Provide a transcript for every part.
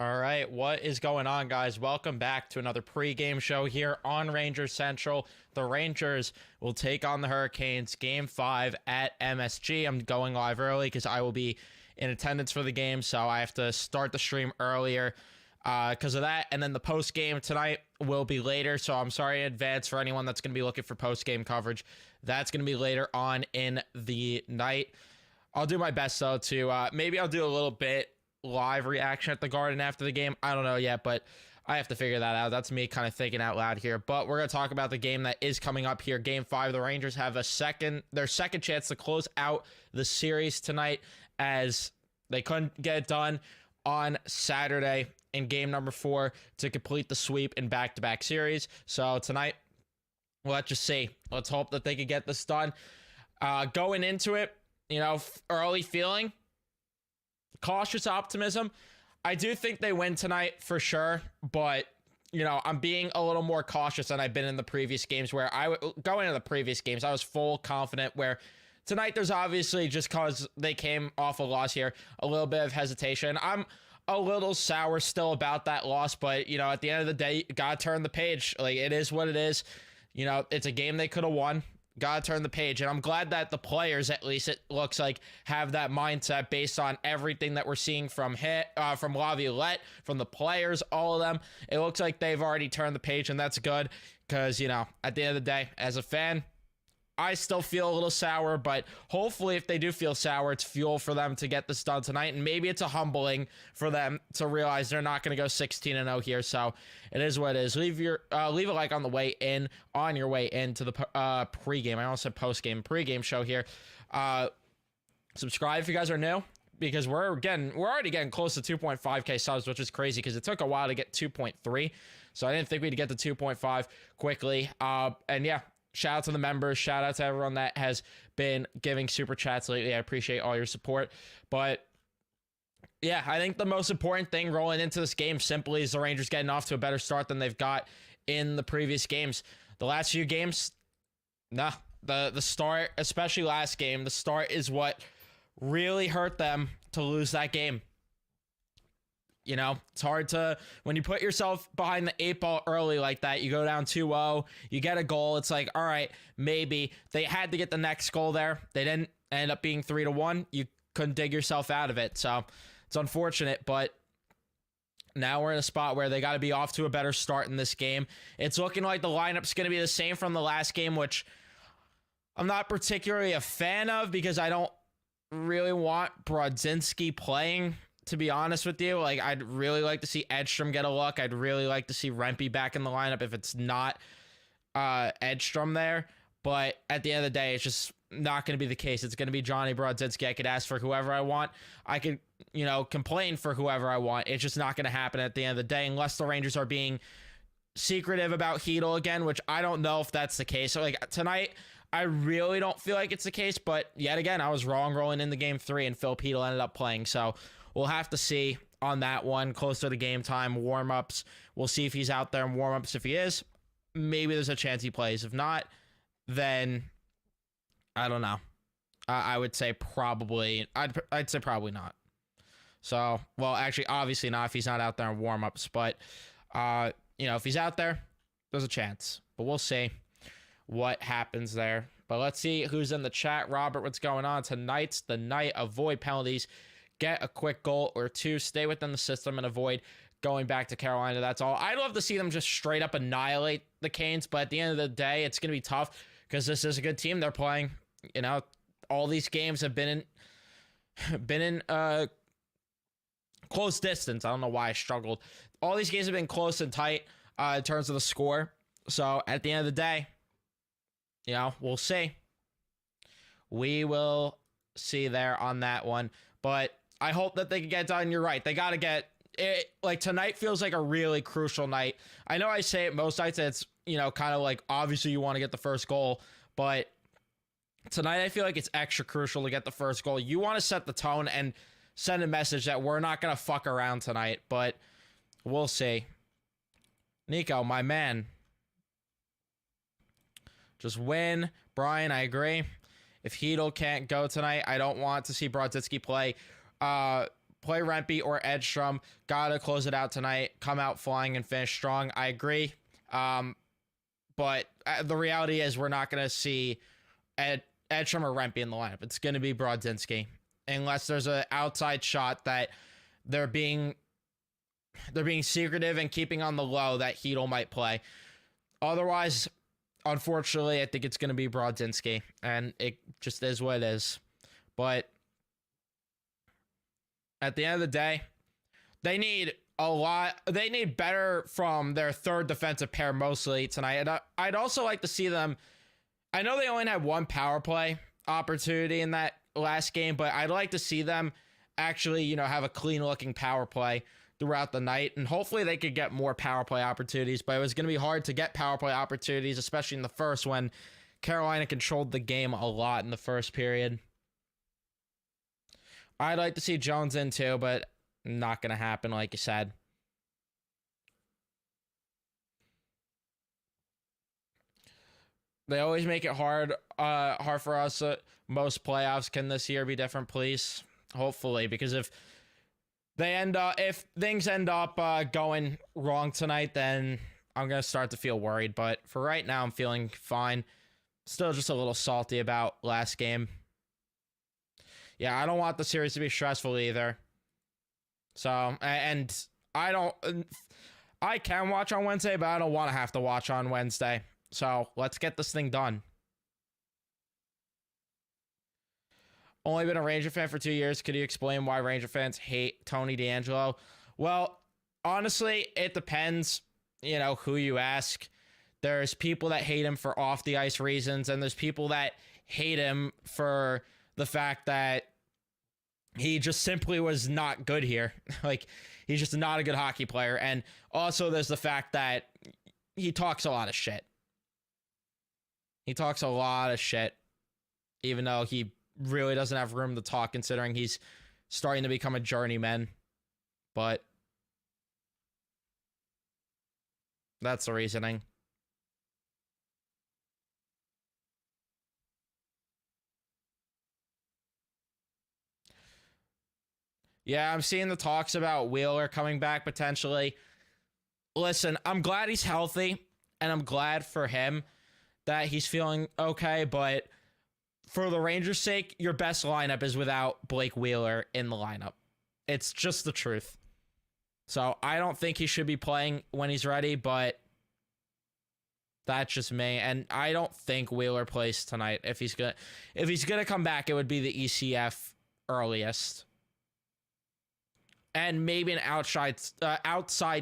All right, what is going on, guys? Welcome back to another pregame show here on Rangers Central. The Rangers will take on the Hurricanes Game 5 at MSG. I'm going live early because I will be in attendance for the game, so I have to start the stream earlier because of that. And then the post-game tonight will be later, so I'm sorry in advance for anyone that's going to be looking for post-game coverage. That's going to be later on in the night. I'll do my best, though, to maybe I'll do a little bit live reaction at the Garden after the game. I don't know yet, but I have to figure that out. That's me kind of thinking out loud here. But we're going to talk about the game that is coming up here. Game 5. The Rangers have their second chance to close out the series tonight, as they couldn't get it done on Saturday in game number 4 to complete the sweep in back-to-back series. So tonight, let's just see. Let's hope that they can get this done. Going into it, early feeling, cautious optimism. I do think they win tonight for sure, but I'm being a little more cautious than I've been in the previous games, where going into the previous games, I was full confident, where tonight there's obviously, just because they came off a loss here, a little bit of hesitation. I'm a little sour still about that loss, but at the end of the day, you gotta turn the page. Like, it is what it is. It's a game they could have won. Gotta turn the page, and I'm glad that the players, at least it looks like, have that mindset based on everything that we're seeing from Laviolette, from the players, all of them. It looks like they've already turned the page, and that's good, because at the end of the day, as a fan, I still feel a little sour, but hopefully if they do feel sour, it's fuel for them to get this done tonight, and maybe it's a humbling for them to realize they're not going to go 16-0 here. So it is what it is. Leave a like on the way in, on your way into the pregame. I almost said postgame, pregame show here. Subscribe if you guys are new, because we're already getting close to 2.5k subs, which is crazy because it took a while to get 2.3. So I didn't think we'd get to 2.5 quickly. And yeah. Shout out to the members. Shout out to everyone that has been giving super chats lately. I appreciate all your support. But yeah, I think the most important thing rolling into this game simply is the Rangers getting off to a better start than they've got in the previous games. The last few games, the start, especially last game, the start is what really hurt them to lose that game. It's hard to, when you put yourself behind the 8 ball early like that, you go down 2-0, you get a goal. It's like, all right, maybe they had to get the next goal there. They didn't end up being 3-1. You couldn't dig yourself out of it. So it's unfortunate, but now we're in a spot where they got to be off to a better start in this game. It's looking like the lineup's going to be the same from the last game, which I'm not particularly a fan of, because I don't really want Brodzinski playing, to be honest with you. Like, I'd really like to see Edstrom get a look. I'd really like to see Rempe back in the lineup if it's not Edstrom there. But at the end of the day, it's just not going to be the case. It's going to be Johnny Brodzinski. I could ask for whoever I want. I could, complain for whoever I want. It's just not going to happen at the end of the day, unless the Rangers are being secretive about Hedl again, which I don't know if that's the case. So, like, tonight, I really don't feel like it's the case. But yet again, I was wrong rolling into game 3, and Phil Hedl ended up playing. So we'll have to see on that one closer to game time. Warm-ups, we'll see if he's out there in warm-ups. If he is, maybe there's a chance he plays. If not, then I don't know. I would say probably, I'd say probably not. So, well, actually, obviously not if he's not out there in warm-ups. But, if he's out there, there's a chance. But we'll see what happens there. But let's see who's in the chat. Robert, what's going on? Tonight's the night. Avoid penalties. Get a quick goal or 2. Stay within the system and avoid going back to Carolina. That's all. I'd love to see them just straight up annihilate the Canes, but at the end of the day, it's going to be tough because this is a good team they're playing. All these games have been in close distance. I don't know why I struggled. All these games have been close and tight in terms of the score. So at the end of the day, we'll see. We will see there on that one. But I hope that they can get done. You're right. They got to get it. Like, tonight feels like a really crucial night. I know I say it most nights. It's, kind of like, obviously you want to get the first goal, but tonight I feel like it's extra crucial to get the first goal. You want to set the tone and send a message that we're not going to fuck around tonight, but we'll see. Nico, my man. Just win. Brian, I agree. If Hedl can't go tonight, I don't want to see Brodzinski play. play Rempe or Edstrom. Gotta close it out tonight. Come out flying and finish strong. I agree. But the reality is we're not going to see Edstrom or Rempe in the lineup. It's going to be Brodzinski. Unless there's an outside shot that they're being secretive and keeping on the low that Hedel might play. Otherwise, unfortunately, I think it's going to be Brodzinski. And it just is what it is. But at the end of the day, they need a lot. They need better from their third defensive pair mostly tonight. And I'd also like to see them. I know they only had one power play opportunity in that last game, but I'd like to see them actually, have a clean looking power play throughout the night. And hopefully they could get more power play opportunities, but it was going to be hard to get power play opportunities, especially in the first when Carolina controlled the game a lot in the first period. I'd like to see Jones in too, but not going to happen, like you said. They always make it hard for us. Most playoffs. Can this year be different, please? Hopefully, because if things end up going wrong tonight, then I'm gonna start to feel worried. But for right now, I'm feeling fine. Still just a little salty about last game. Yeah, I don't want the series to be stressful either. So, and I can watch on Wednesday, but I don't want to have to watch on Wednesday. So, let's get this thing done. Only been a Ranger fan for 2 years. Could you explain why Ranger fans hate Tony DeAngelo? Well, honestly, it depends, who you ask. There's people that hate him for off the ice reasons, and there's people that hate him for the fact that he just simply was not good here. He's just not a good hockey player. And also there's the fact that he talks a lot of shit. He talks a lot of shit, even though he really doesn't have room to talk considering he's starting to become a journeyman. But that's the reasoning. Yeah, I'm seeing the talks about Wheeler coming back potentially. Listen, I'm glad he's healthy, and I'm glad for him that he's feeling okay, but for the Rangers' sake, your best lineup is without Blake Wheeler in the lineup. It's just the truth. So I don't think he should be playing when he's ready, but that's just me. And I don't think Wheeler plays tonight. If he's gonna come back, it would be the ECF earliest. And maybe an outside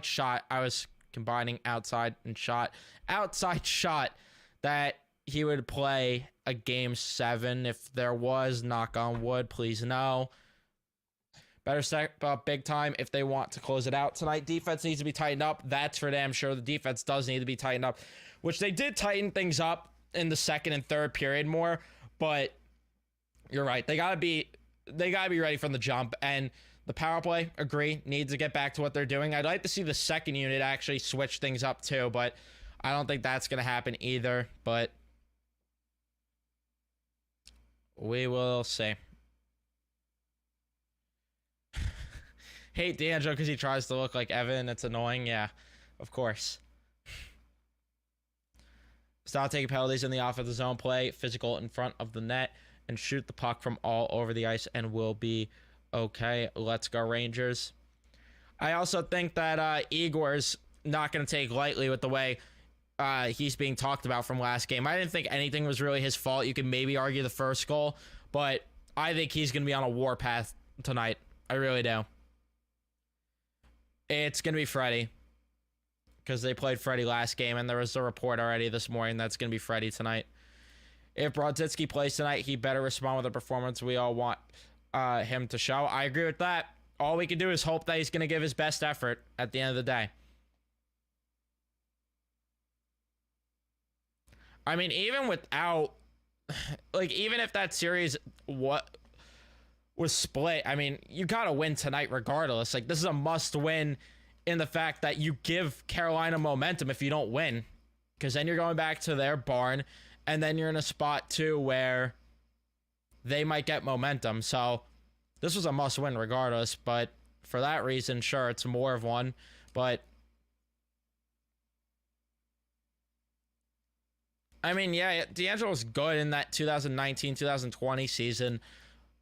shot. I was combining outside and shot. Outside shot that he would play a game 7 if there was. Knock on wood, please no. Better step up big time if they want to close it out tonight. Defense needs to be tightened up. That's for damn sure. The defense does need to be tightened up, which they did tighten things up in the second and third period more. But you're right. They gotta be ready from the jump. And the power play, agree, needs to get back to what they're doing. I'd like to see the second unit actually switch things up too, but I don't think that's going to happen either. But we will see. Hate DeAngelo because he tries to look like Evan. It's annoying. Yeah, of course. Stop taking penalties in the offensive zone. Play physical in front of the net and shoot the puck from all over the ice and we'll be okay. Let's go Rangers. I also think that Igor's not going to take lightly with the way he's being talked about from last game. I didn't think anything was really his fault. You could maybe argue the first goal, but I think he's going to be on a warpath tonight. I really do. It's going to be Freddie because they played Freddie last game, and there was a report already this morning that's going to be Freddie tonight. If Brodzinski plays tonight, he better respond with a performance we all want him to show. I agree with that. All we can do is hope that he's going to give his best effort at the end of the day. I mean, even without, even if that series was split, I mean, you got to win tonight regardless. This is a must win in the fact that you give Carolina momentum if you don't win, because then you're going back to their barn, and then you're in a spot too where they might get momentum. So This was a must-win regardless, but for that reason, sure, it's more of one. But I mean, yeah, D'Angelo was good in that 2019-2020 season,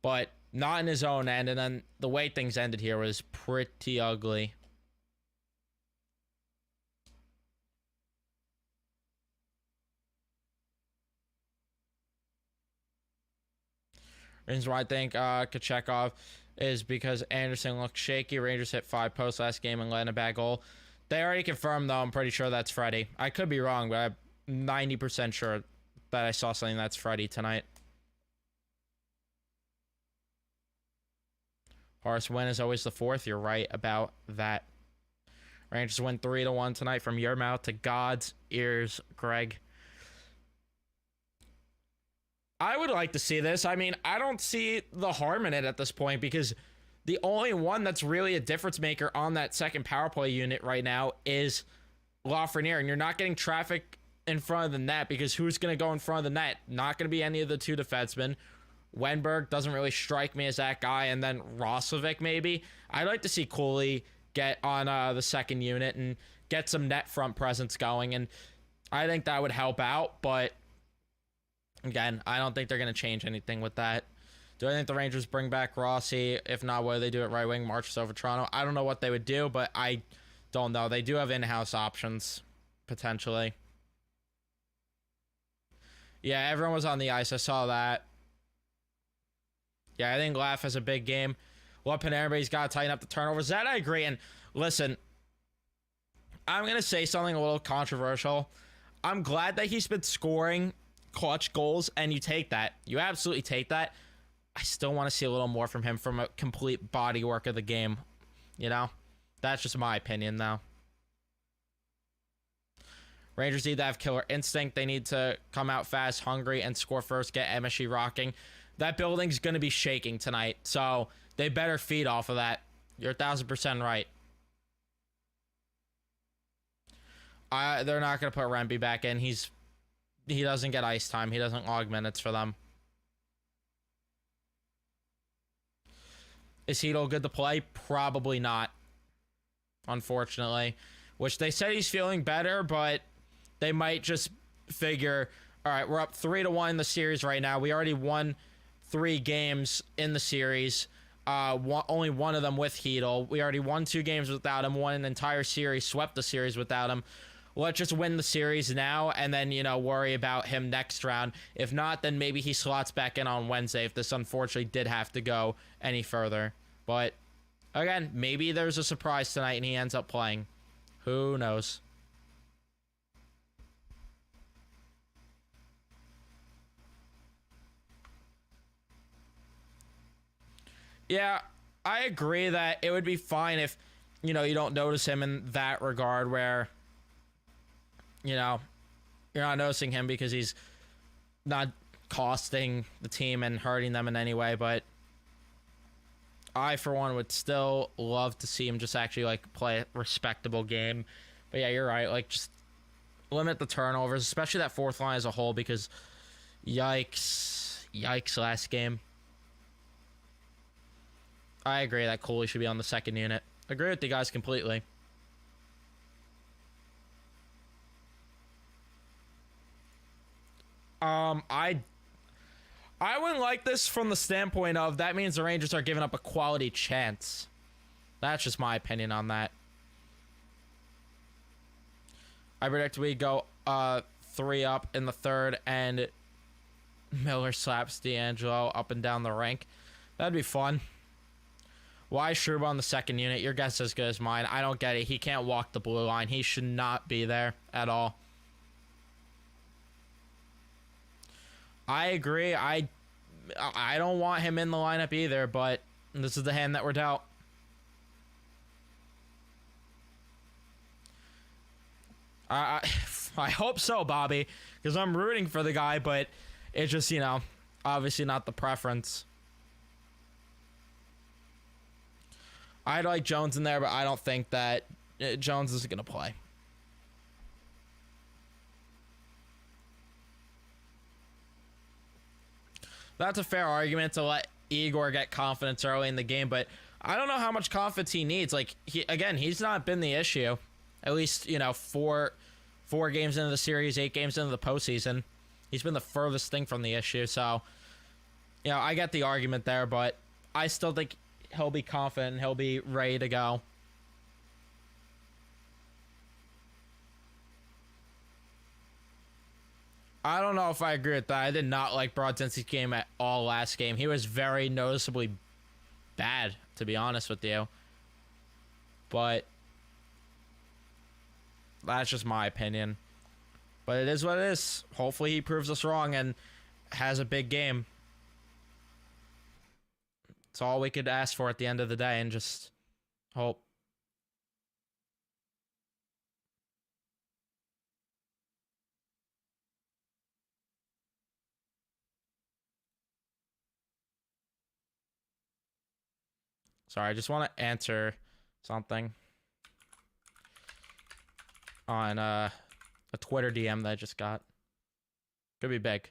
but not in his own end. And then the way things ended here was pretty ugly. Reasons why I think Kochekov is because Anderson looked shaky. Rangers hit 5 posts last game and let in a bad goal. They already confirmed, though. I'm pretty sure that's Freddie. I could be wrong, but I'm 90% sure that I saw something that's Freddie tonight. Horace win is always the 4th. You're right about that. Rangers win 3-1 tonight from your mouth to God's ears, Greg. I would like to see this. I mean, I don't see the harm in it at this point because the only one that's really a difference maker on that second power play unit right now is Lafreniere, and you're not getting traffic in front of the net because who's going to go in front of the net? Not going to be any of the 2 defensemen. Wenberg doesn't really strike me as that guy, and then Roslovic maybe. I'd like to see Cooley get on the second unit and get some net front presence going, and I think that would help out, but again, I don't think they're going to change anything with that. Do I think the Rangers bring back Rossi? If not, what do they do at right wing? Marches over Toronto? I don't know what they would do, but I don't know. They do have in-house options, potentially. Yeah, everyone was on the ice. I saw that. Yeah, I think Laff has a big game. Well, Panarin's got to tighten up the turnovers. That I agree. And listen, I'm going to say something a little controversial. I'm glad that he's been scoring clutch goals, and you take that. You absolutely take that. I still want to see a little more from him from a complete body work of the game. You know? That's just my opinion, though. Rangers need to have killer instinct. They need to come out fast, hungry, and score first, get MSG rocking. That building's going to be shaking tonight, so they better feed off of that. You're 1,000% right. They're not going to put Rempe back in. He doesn't get ice time. He doesn't log minutes for them. Is Hedl good to play? Probably not, unfortunately. Which they said he's feeling better, but they might just figure, all right, we're up 3-1 in the series right now. We already won 3 games in the series. Only one of them with Hedl. We already won 2 games without him. Won an entire series, swept the series without him. Let's just win the series now and then, worry about him next round. If not, then maybe he slots back in on Wednesday if this unfortunately did have to go any further. But, again, maybe there's a surprise tonight and he ends up playing. Who knows? Yeah, I agree that it would be fine if, you don't notice him in that regard where, you're not noticing him because he's not costing the team and hurting them in any way. But I, for one, would still love to see him just actually, play a respectable game. But yeah, you're right. Just limit the turnovers, especially that fourth line as a whole, because yikes last game. I agree that Cooley should be on the second unit. Agree with you guys completely. I wouldn't like this from the standpoint of that means the Rangers are giving up a quality chance. That's just my opinion on that. I predict we go 3 up in the third and Miller slaps D'Angelo up and down the rink. That'd be fun. Why Schruber on the second unit? Your guess is as good as mine. I don't get it. He can't walk the blue line. He should not be there at all. I agree. I don't want him in the lineup either, but this is the hand that we're dealt. I hope so, Bobby, because I'm rooting for the guy, but it's just, obviously not the preference. I'd like Jones in there, but I don't think that Jones is going to play. That's a fair argument to let Igor get confidence early in the game, but I don't know how much confidence he needs. Like, he's not been the issue. At least, four games into the series, 8 games into the postseason. He's been the furthest thing from the issue. So, I get the argument there, but I still think he'll be confident and he'll be ready to go. I don't know if I agree with that. I did not like Brodzinski's game at all last game. He was very noticeably bad, to be honest with you. But that's just my opinion. But it is what it is. Hopefully he proves us wrong and has a big game. It's all we could ask for at the end of the day, and just hope. Sorry, I just want to answer something on a Twitter DM that I just got. Could be big.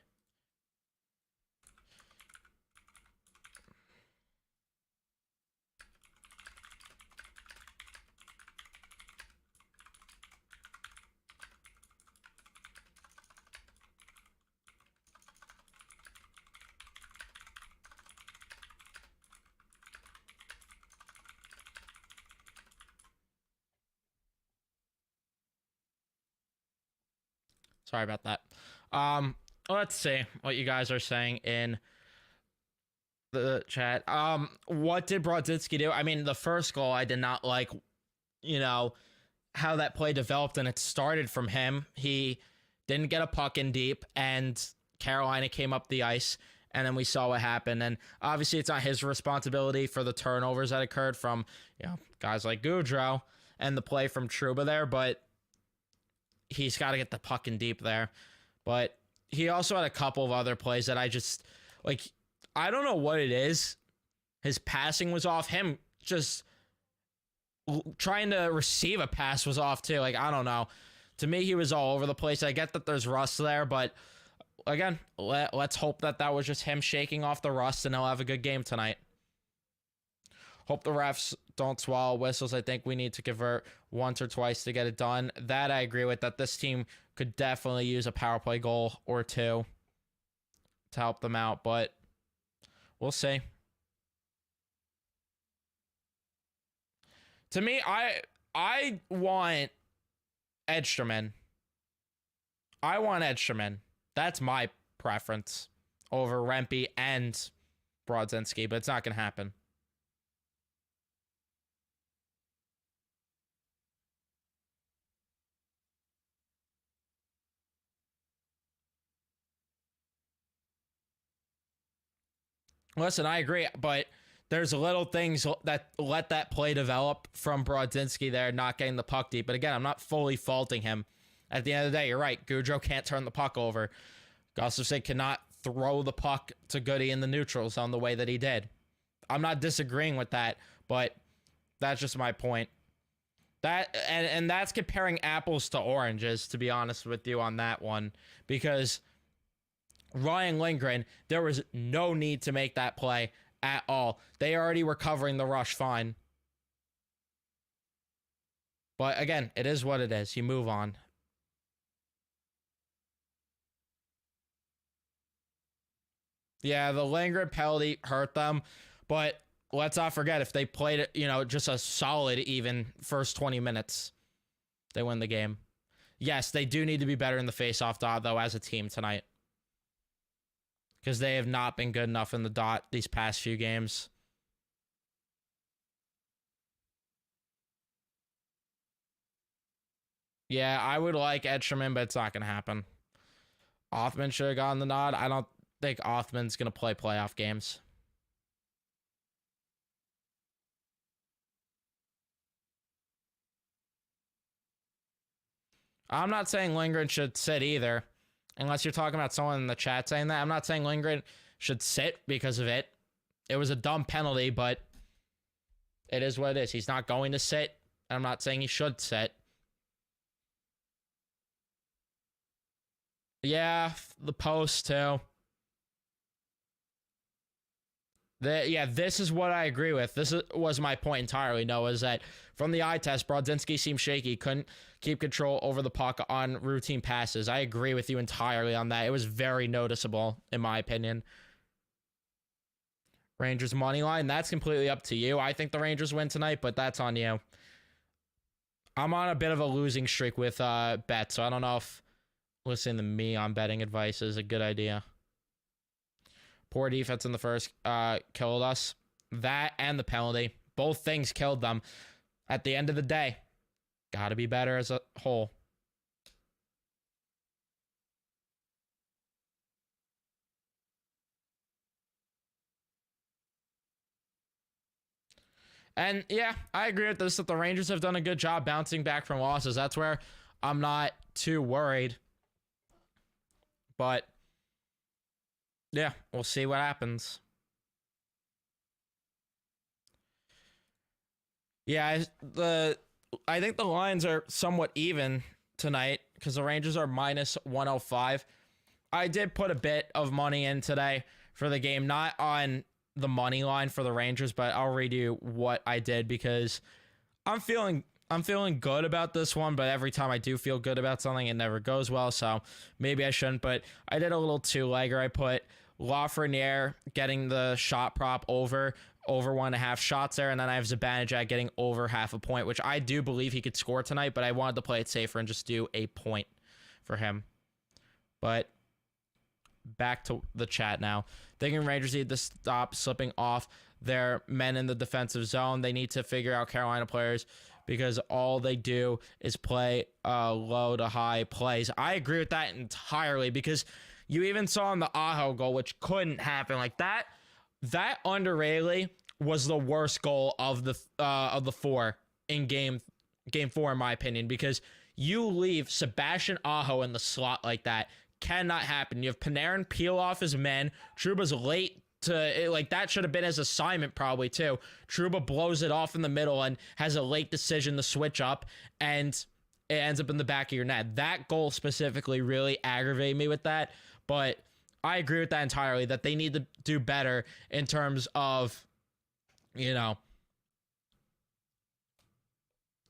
Sorry about that. Let's see what you guys are saying in the chat. What did Brodzinski do? I mean, the first goal I did not like, how that play developed, and it started from him. He didn't get a puck in deep, and Carolina came up the ice, and then we saw what happened. And obviously it's not his responsibility for the turnovers that occurred from, guys like Goudreau and the play from Trouba there, but he's got to get the puck in deep there. But he also had a couple of other plays that I just, I don't know what it is. His passing was off. Him just trying to receive a pass was off too. I don't know. To me, he was all over the place. I get that there's rust there, but again, let's hope that was just him shaking off the rust and he'll have a good game tonight. Hope the refs don't swallow whistles. I think we need to convert once or twice to get it done. That I agree with, that this team could definitely use a power play goal or two to help them out, but we'll see. To me, I want Edgerman. I want Edgerman. That's my preference over Rempe and Brodzinski, but it's not going to happen. Listen, I agree, but there's little things that let that play develop from Brodzinski there, not getting the puck deep. But again, I'm not fully faulting him. At the end of the day, you're right. Goudreau can't turn the puck over. Gustafsson cannot throw the puck to Goody in the neutral zone the way that he did. I'm not disagreeing with that, but that's just my point. And that's comparing apples to oranges, to be honest with you on that one, because Ryan Lindgren, there was no need to make that play at all. They already were covering the rush fine. But again, it is what it is. You move on. Yeah, the Lindgren penalty hurt them, but let's not forget, if they played it, just a solid even first 20 minutes, they win the game. Yes, they do need to be better in the face-off dot, though, as a team tonight, because they have not been good enough in the dot these past few games. Yeah, I would like Edgerman, but it's not going to happen. Othman should have gotten the nod. I don't think Othman's going to play playoff games. I'm not saying Lindgren should sit either, unless you're talking about someone in the chat saying that. I'm not saying Lindgren should sit because of it. It was a dumb penalty, but it is what it is. He's not going to sit. I'm not saying he should sit. Yeah, the post too. Yeah, this is what I agree with. Was my point entirely, Noah, is that from the eye test, Brodzinski seemed shaky, couldn't keep control over the puck on routine passes. I agree with you entirely on that. It was very noticeable, in my opinion. Rangers money line, that's completely up to you. I think the Rangers win tonight, but that's on you. I'm on a bit of a losing streak with bets, so I don't know if listening to me on betting advice is a good idea. Poor defense in the first killed us. That and the penalty. Both things killed them. At the end of the day, got to be better as a whole. And yeah, I agree with this, that the Rangers have done a good job bouncing back from losses. That's where I'm not too worried. But yeah, we'll see what happens. Yeah, I think the lines are somewhat even tonight because the Rangers are minus 105. I did put a bit of money in today for the game, not on the money line for the Rangers, but I'll read you what I did because I'm feeling good about this one, but every time I do feel good about something, it never goes well, so maybe I shouldn't. But I did a little two-legger. I put Lafreniere getting the shot prop over 1.5 shots there, and then I have Zibanejad getting over half a point, which I do believe he could score tonight, but I wanted to play it safer and just do a point for him. But back to the chat now. Thinking Rangers need to stop slipping off their men in the defensive zone. They need to figure out Carolina players because all they do is play low to high plays. I agree with that entirely because you even saw in the Aho goal, which couldn't happen like that. That under Rayleigh was the worst goal of the four in game 4, in my opinion, because you leave Sebastian Aho in the slot like that. Cannot happen. You have Panarin peel off his men. Trouba's late to, like, that should have been his assignment probably too. Trouba blows it off in the middle and has a late decision to switch up, and it ends up in the back of your net. That goal specifically really aggravated me with that, but I agree with that entirely, that they need to do better in terms of, you know,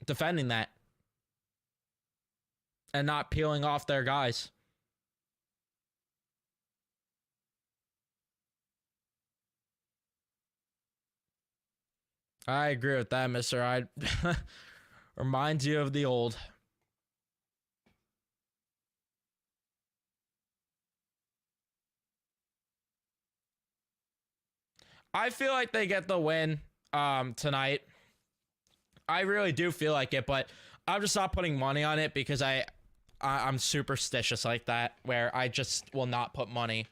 defending that and not peeling off their guys. I agree with that, mister. I reminds you of the old. I feel like they get the win tonight. I really do feel like it, but I'm just not putting money on it because I'm superstitious like that, where I just will not put money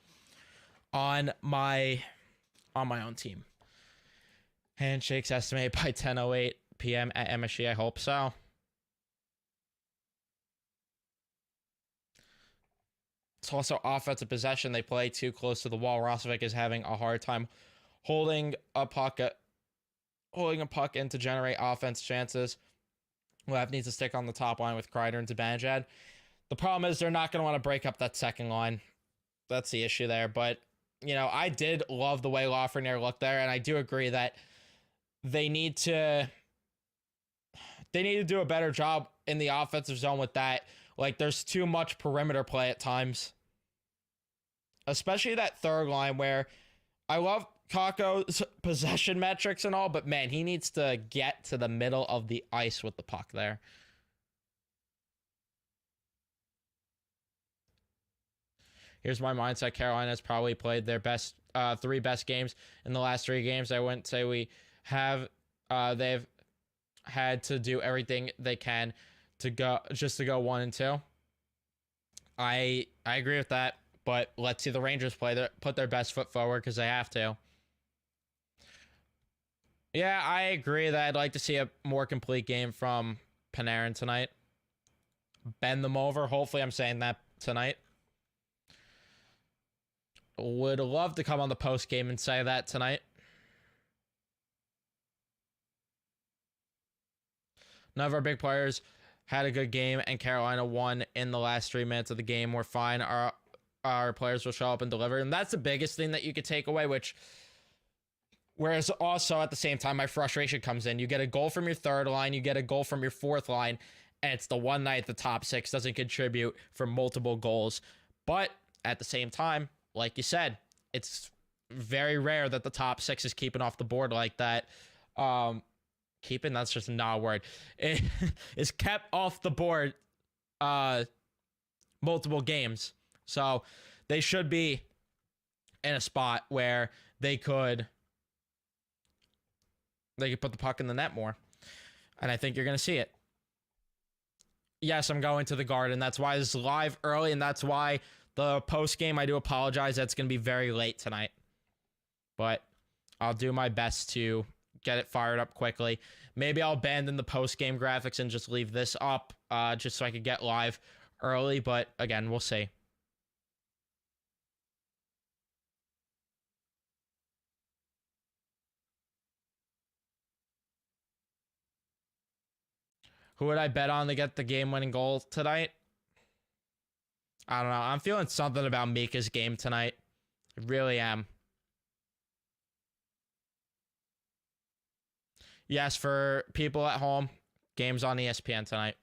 on my own team. Handshakes estimated by 10:08 p.m. at MSG. I hope so. It's also offensive possession. They play too close to the wall. Roslovic is having a hard time holding a puck in to generate offense chances. Lev needs to stick on the top line with Kreider and Zibanejad. The problem is they're not going to want to break up that second line. That's the issue there. But, you know, I did love the way Lafreniere looked there, and I do agree that they need to do a better job in the offensive zone with that. Like, there's too much perimeter play at times. Especially that third line where I love Kakko's possession metrics and all, but man, he needs to get to the middle of the ice with the puck there. Here's my mindset. Carolina's probably played their best 3 best games in the last 3 games. I wouldn't say we have they've had to do everything they can to go 1-2. I agree with that, but let's see the Rangers put their best foot forward because they have to. Yeah, I agree that I'd like to see a more complete game from Panarin tonight. Bend them over. Hopefully I'm saying that tonight. Would love to come on the post game and say that tonight. None of our big players had a good game, and Carolina won in the last 3 minutes of the game. We're fine. Our players will show up and deliver, and that's the biggest thing that you could take away, which Whereas also at the same time, my frustration comes in. You get a goal from your third line, you get a goal from your fourth line, and it's the one night the top six doesn't contribute for multiple goals. But at the same time, like you said, it's very rare that the top six is keeping off the board like that. Keeping, that's just not a word. It is kept off the board multiple games. So they should be in a spot where they could put the puck in the net more. And I think you're going to see it. Yes, I'm going to the Garden. That's why this is live early, and that's why the post game, I do apologize. That's going to be very late tonight. But I'll do my best to get it fired up quickly. Maybe I'll abandon the post game graphics and just leave this up just so I could get live early. But again, we'll see. Who would I bet on to get the game-winning goal tonight? I don't know. I'm feeling something about Mika's game tonight. I really am. Yes, for people at home, game's on ESPN tonight.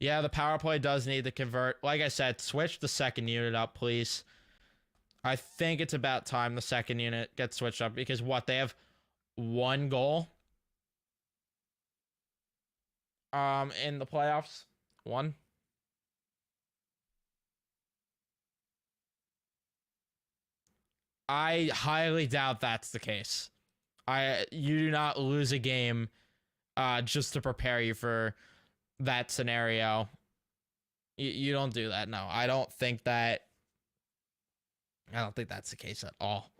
Yeah, the power play does need to convert. Like I said, switch the second unit up, please. I think it's about time the second unit gets switched up because what, they have one goal in the playoffs? One? I highly doubt that's the case. You do not lose a game just to prepare you for that scenario. You don't do that. No, I don't think that's the case at all.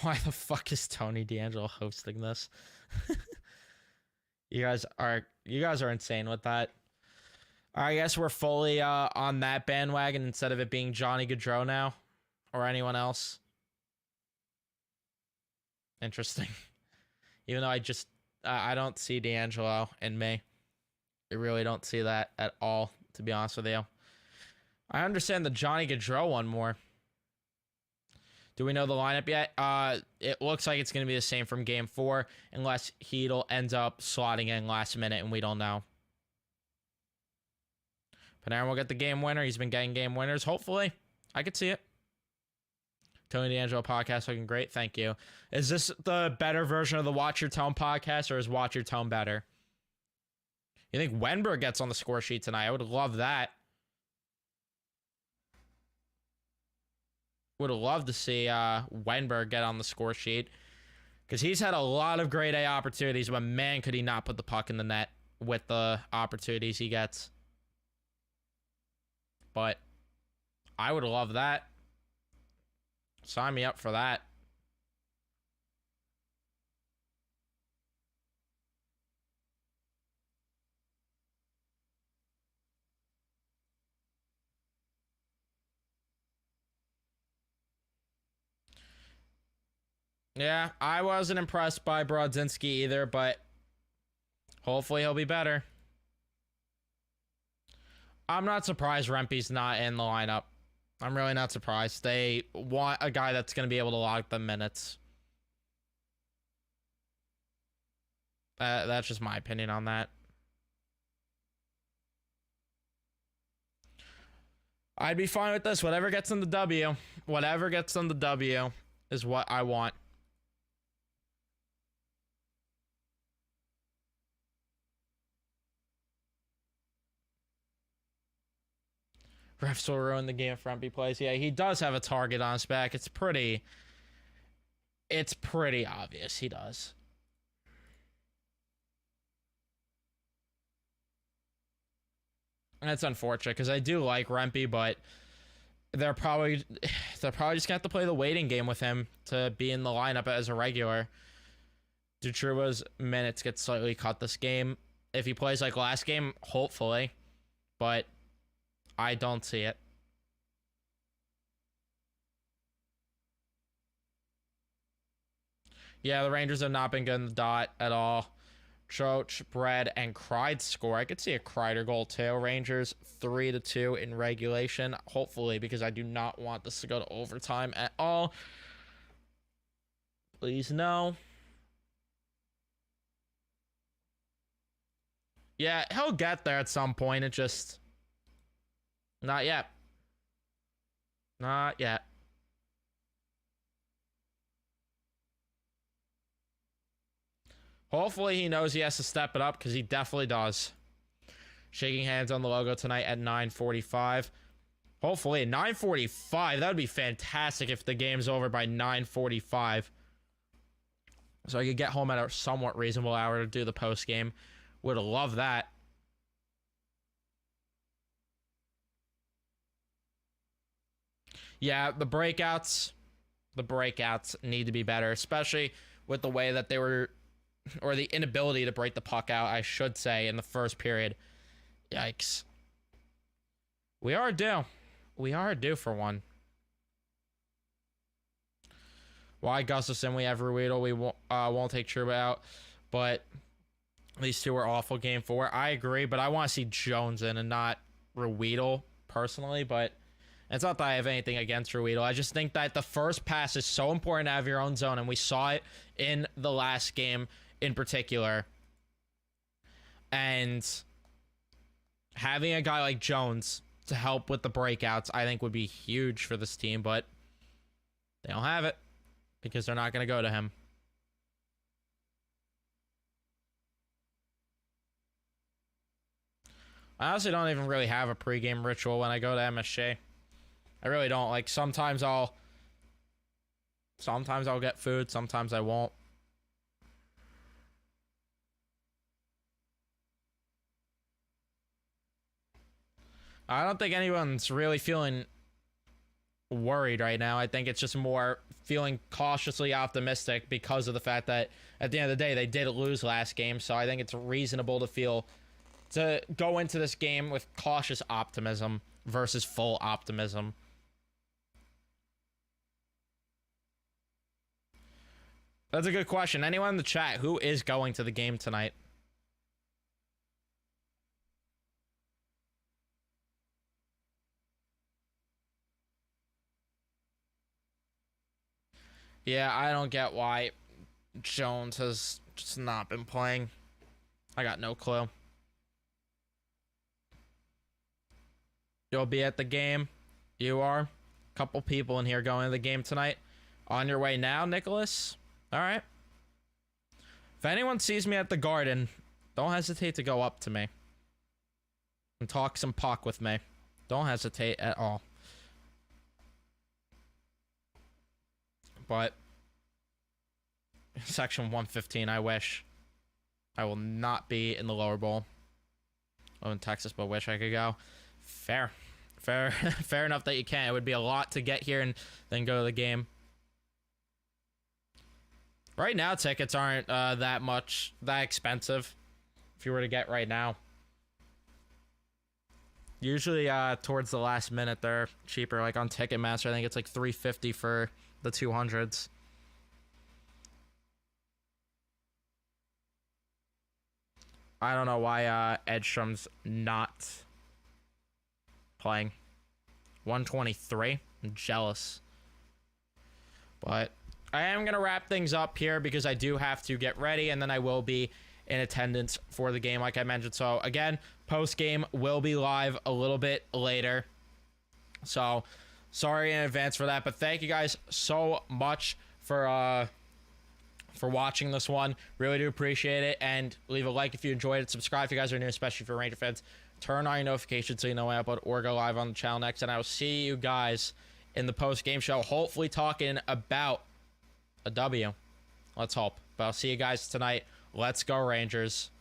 Why the fuck is Tony D'Angelo hosting this? You guys are insane with that. I guess we're fully on that bandwagon instead of it being Johnny Gaudreau now or anyone else. Interesting. Even though I don't see D'Angelo in me. I really don't see that at all, to be honest with you. I understand the Johnny Gaudreau one more. Do we know the lineup yet? It looks like it's going to be the same from Game 4, unless Heedle ends up slotting in last minute, and we don't know. Panarin will get the game winner. He's been getting game winners, hopefully. I could see it. Tony D'Angelo podcast looking great. Thank you. Is this the better version of the Watch Your Tone podcast, or is Watch Your Tone better? You think Wenberg gets on the score sheet tonight? I would love that. Would love to see Wenberg get on the score sheet because he's had a lot of grade A opportunities, but man, could he not put the puck in the net with the opportunities he gets. But I would love that. Sign me up for that. Yeah, I wasn't impressed by Brodzinski either, but hopefully he'll be better. I'm not surprised Rempe's not in the lineup. I'm really not surprised. They want a guy that's going to be able to log the minutes. That's just my opinion on that. I'd be fine with this. Whatever gets them the W. Whatever gets them the W is what I want. Refs will ruin the game if Rempe plays. Yeah, he does have a target on his back. It's pretty obvious he does. And that's unfortunate because I do like Rempe, but they're probably just gonna have to play the waiting game with him to be in the lineup as a regular. Dutrub's minutes get slightly cut this game. If he plays like last game, hopefully. But I don't see it. Yeah, the Rangers have not been good in the dot at all. Choach, Bread, and Cried score. I could see a Kreider goal too. Rangers 3-2 in regulation. Hopefully, because I do not want this to go to overtime at all. Please no. Yeah, he'll get there at some point. It just... Not yet. Not yet. Hopefully he knows he has to step it up, because he definitely does. Shaking hands on the logo tonight at 9:45. Hopefully at 9:45. That would be fantastic if the game's over by 9:45. So I could get home at a somewhat reasonable hour to do the post game. Would love that. Yeah, the breakouts need to be better, especially with the way that they were, or the inability to break the puck out, I should say, in the first period. Yikes. We are due. We are due for one. Why Gustafson? We have Ruedel. We won't take Trouba out, but these two are awful game 4. I agree, but I want to see Jones in and not Ruedel personally, but it's not that I have anything against Ruedel. I just think that the first pass is so important to have your own zone, and we saw it in the last game in particular. And having a guy like Jones to help with the breakouts, I think would be huge for this team, but they don't have it because they're not going to go to him. I honestly don't even really have a pregame ritual when I go to MSG. I really don't. Like, sometimes I'll get food, sometimes I won't. I don't think anyone's really feeling worried right now. I think it's just more feeling cautiously optimistic because of the fact that at the end of the day, they did lose last game. So I think it's reasonable to go into this game with cautious optimism versus full optimism. That's a good question. Anyone in the chat, who is going to the game tonight? Yeah, I don't get why Jones has just not been playing. I got no clue. You'll be at the game. You are. Couple people in here going to the game tonight. On your way now, Nicholas? All right. If anyone sees me at the Garden, don't hesitate to go up to me and talk some puck with me. Don't hesitate at all. But section 115, I wish. I will not be in the lower bowl. I'm in Texas, but wish I could go. Fair enough that you can. It would be a lot to get here and then go to the game. Right now, tickets aren't that expensive if you were to get right now. Usually towards the last minute they're cheaper. Like on Ticketmaster, I think it's like $350 for the 200s. I don't know why Edstrom's not playing. 123. I'm jealous. But I am going to wrap things up here because I do have to get ready, and then I will be in attendance for the game like I mentioned. So again, post game will be live a little bit later. So sorry in advance for that, but thank you guys so much for watching this one. Really do appreciate it, and leave a like if you enjoyed it. Subscribe if you guys are new, especially for Ranger fans. Turn on your notifications so you know when I upload or go live on the channel next, and I will see you guys in the post-game show, hopefully talking about a W. Let's hope. But I'll see you guys tonight. Let's go, Rangers.